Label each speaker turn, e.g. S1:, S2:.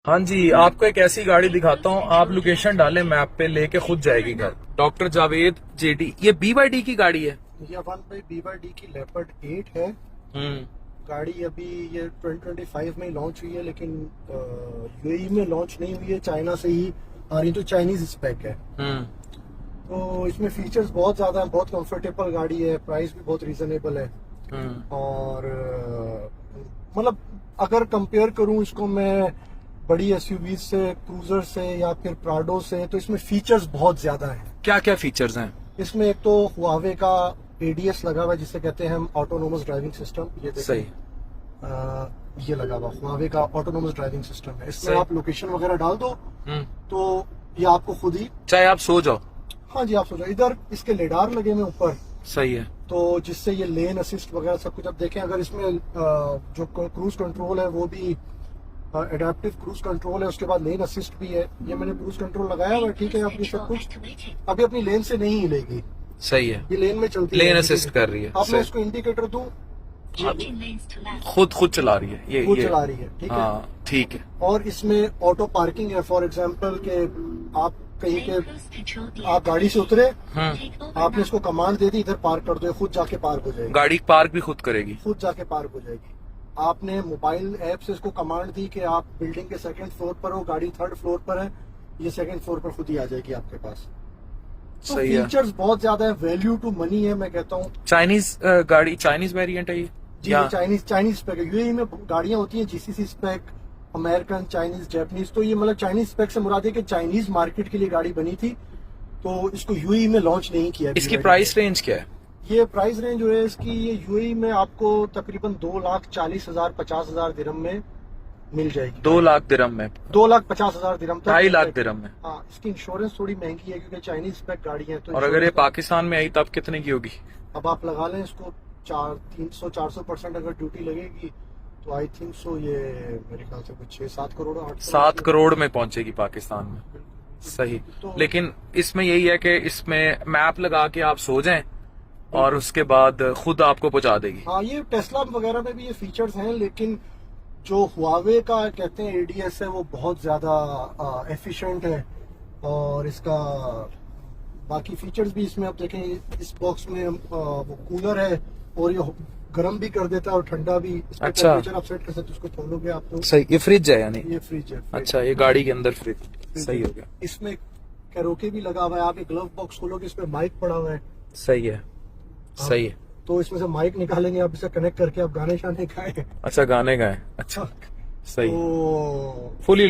S1: हाँ जी, आपको एक ऐसी गाड़ी दिखाता हूँ, आप लोकेशन डालें मैप पे, लेके खुद जाएगी घर। डॉक्टर जावेद जेडी, ये BYD की गाड़ी है।
S2: ये BYD की लेपर्ड 8 है। गाड़ी अभी ये 2025 में लॉन्च हुई है, लेकिन यूएई में लॉन्च नहीं हुई है, चाइना से ही आ रही, तो चाइनीज स्पेक है। तो इसमें फीचर्स बहुत ज्यादा है, बहुत कंफर्टेबल गाड़ी है, प्राइस भी बहुत रीजनेबल है। और मतलब अगर कंपेयर करूं इसको मैं बड़ी एसयूवी से, क्रूजर से या फिर प्राडो से, तो इसमें फीचर्स बहुत ज्यादा हैं।
S1: क्या क्या फीचर्स हैं
S2: इसमें? एक तो हुआवे का ADS लगा हुआ है, जिसे कहते हैं हम ऑटोनोमस ड्राइविंग सिस्टम। ये
S1: सही।
S2: ये लगा हुआ हुआवे का ऑटोनोमस ड्राइविंग सिस्टम है। इसमें आप लोकेशन वगैरह डाल दो तो ये आपको खुद ही,
S1: चाहे आप सो जाओ।
S2: हाँ जी, आप सो जाओ। इधर इसके लेडार लगे हुए ऊपर।
S1: सही है।
S2: तो जिससे ये लेन असिस्ट वगैरह सब कुछ। अब देखें, अगर इसमें जो क्रूज कंट्रोल है वो भी एडेप्टिव क्रूज कंट्रोल है, उसके बाद लेन असिस्ट भी है। ये मैंने क्रूज कंट्रोल लगाया हुआ, ठीक है, अभी सब कुछ अभी अपनी लेन से नहीं हिलेगी।
S1: सही है,
S2: ये लेन में चलती
S1: लेन
S2: है,
S1: असिस्ट कर रही है।
S2: अब मैं इसको इंडिकेटर दूं,
S1: खुद चला रही है, ये
S2: चला रही है, ठीक है।
S1: हाँ ठीक है।
S2: और इसमें ऑटो पार्किंग है। फॉर एग्जांपल के आप कहीं के, आप गाड़ी से उतरे, आपने इसको कमांड दे दी इधर पार्क कर दो, खुद जाके पार्क हो जाएगी।
S1: गाड़ी पार्क भी खुद करेगी,
S2: खुद जाके पार्क हो जाएगी। आपने मोबाइल ऐप से इसको कमांड दी कि आप बिल्डिंग के 2nd फ्लोर पर हो, गाड़ी 3rd फ्लोर पर है, ये 2nd फ्लोर पर खुद ही आ जाएगी आपके पास। तो
S1: सही है।
S2: फीचर्स बहुत ज्यादा है, वैल्यू टू मनी है, मैं कहता हूँ।
S1: चाइनीज गाड़ी, चाइनीज वेरिएंट है ये
S2: जी, चाइनीज स्पेक है। यूएई में गाड़ियां होती हैं GCC spec, American, Chinese, Japanese. तो ये मतलब चाइनीज स्पेक से मुराद है कि चाइनीज मार्केट के लिए गाड़ी बनी थी, तो इसको यूएई में लॉन्च नहीं किया।
S1: इसकी प्राइस रेंज क्या है?
S2: ये प्राइस रेंज जो है इसकी, ये यूएई में आपको तकरीबन 2,40,000 50,000 दिरहम में मिल जाएगी।
S1: 2 लाख दिरहम में?
S2: 2,50,000 दिरहम तक।
S1: 2.5 लाख दिरहम में?
S2: हाँ, इसकी इंश्योरेंस थोड़ी महंगी है क्योंकि चाइनीज स्पेक गाड़ी है। तो
S1: और अगर ये पाकिस्तान में आई तब कितने की होगी?
S2: अब आप लगा लें इसको 300-400% अगर ड्यूटी लगेगी तो आई थिंक सो ये मेरे ख्याल से कुछ 6-7 करोड़
S1: 7 करोड़ में पहुंचेगी पाकिस्तान में। सही।
S2: तो
S1: लेकिन इसमें यही है कि इसमें मैप लगा के आप सो जाएं और उसके बाद खुद आपको पहुंचा देगी।
S2: हाँ, ये टेस्ला वगैरह में भी ये फीचर्स हैं, लेकिन जो हुआवे का कहते हैं ADS है वो बहुत ज्यादा एफिशिएंट है। और इसका बाकी फीचर्स भी इसमें आप देखें, इस बॉक्स में वो कूलर है और ये गर्म भी कर देता है और ठंडा भी।
S1: अच्छा,
S2: टेम्परेचर आप सेट कर सकते, उसको खोलोगे आप तो।
S1: सही, ये फ्रिज है यानी?
S2: ये फ्रिज है।
S1: अच्छा, ये गाड़ी के अंदर फ्रिज। सही हो गया।
S2: इसमें कैरोके भी लगा हुआ है। आप एक ग्लव बॉक्स खोलोगे, इसमें माइक पड़ा हुआ है।
S1: सही है, सही है।
S2: तो इसमें से माइक निकालेंगे, आप इसे कनेक्ट करके आप गाने शाने गाएं।
S1: अच्छा, गाने गाए। अच्छा, सही।
S2: तो
S1: फुली